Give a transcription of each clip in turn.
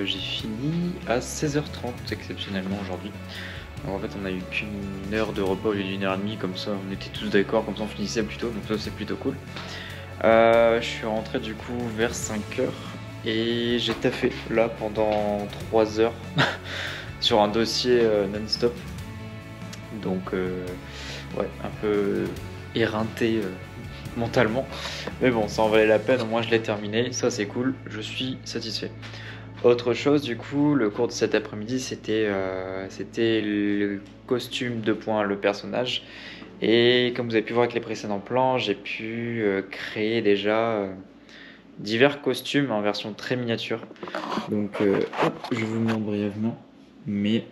j'ai fini à 16h30 exceptionnellement aujourd'hui. Donc en fait on a eu qu'une heure de repas au lieu d'une heure et demie, comme ça on était tous d'accord, comme ça on finissait plus tôt, donc ça c'est plutôt cool. Je suis rentré du coup vers 5h et j'ai taffé là pendant 3 heures sur un dossier non-stop. Donc ouais, un peu éreinté mentalement. Mais bon, ça en valait la peine, au moins je l'ai terminé, ça c'est cool, je suis satisfait. Autre chose, du coup, le cours de cet après-midi, c'était le costume 2 points, le personnage. Et comme vous avez pu voir avec les précédents plans, j'ai pu créer déjà divers costumes en version très miniature. Donc, hop, je vous montre brièvement. Mais,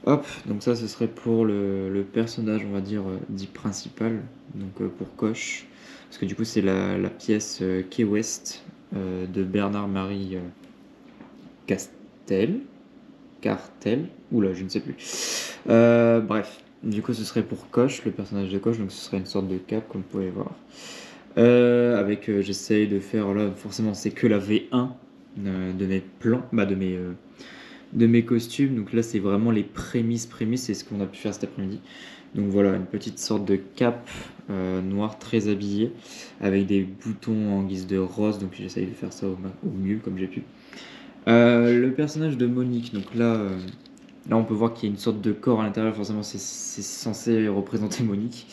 hop, donc ça, ce serait pour le personnage, on va dire, dit principal. Donc, pour Coche. Parce que du coup, c'est la pièce Key West de Bernard-Marie Cartel, oula, je ne sais plus. Bref, du coup, ce serait pour Coche, le personnage de Coche, donc ce serait une sorte de cape, comme vous pouvez voir. J'essaye de faire, là, forcément, c'est que la V1 de mes plans, de mes costumes. Donc là, c'est vraiment les prémices, c'est ce qu'on a pu faire cet après-midi. Donc voilà, une petite sorte de cape noire très habillée, avec des boutons en guise de rose. Donc j'essaye de faire ça au mieux, comme j'ai pu. Le personnage de Monique, donc là on peut voir qu'il y a une sorte de corps à l'intérieur, forcément c'est censé représenter Monique.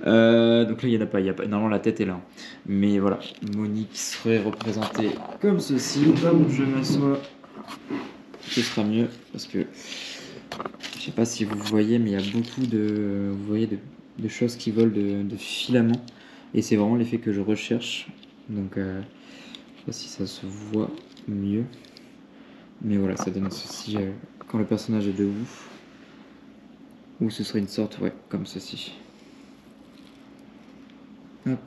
Donc là il n'y en a pas, normalement la tête est là. Mais voilà, Monique serait représentée comme ceci. Comme je m'assois, ce sera mieux parce que je sais pas si vous voyez, mais il y a beaucoup de choses qui volent de filaments. Et c'est vraiment l'effet que je recherche. Donc je sais pas si ça se voit mieux. Mais voilà, ça donne ceci quand le personnage est debout. Ou ce serait une sorte, ouais, comme ceci. Hop.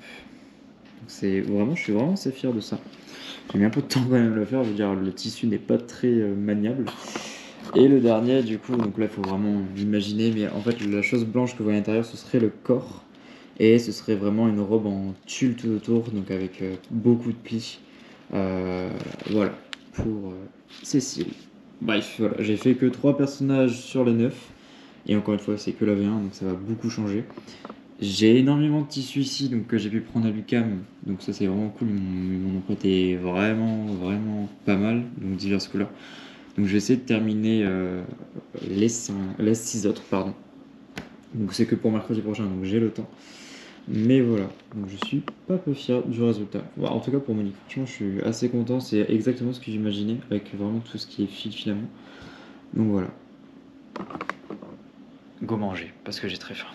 Je suis vraiment assez fier de ça. J'ai mis un peu de temps quand même à le faire, je veux dire, le tissu n'est pas très maniable. Et le dernier, du coup, donc là, il faut vraiment l'imaginer, mais en fait, la chose blanche que vous voyez à l'intérieur, ce serait le corps. Et ce serait vraiment une robe en tulle tout autour, donc avec beaucoup de plis. Voilà, pour Cécile. Bref, voilà, j'ai fait que 3 personnages sur les 9. Et encore une fois, c'est que la V1, donc ça va beaucoup changer. J'ai énormément de tissus ici, donc que j'ai pu prendre à l'UQAM. Donc ça, c'est vraiment cool. Ils m'en ont prêté vraiment pas mal, donc diverses couleurs. Donc je vais essayer de terminer les 6 autres, pardon. Donc c'est que pour mercredi prochain, donc j'ai le temps. Mais voilà, donc je suis pas peu fier du résultat. Bon, en tout cas pour Monique, franchement je suis assez content, c'est exactement ce que j'imaginais, avec vraiment tout ce qui est fil finalement. Donc voilà. Go manger, parce que j'ai très faim.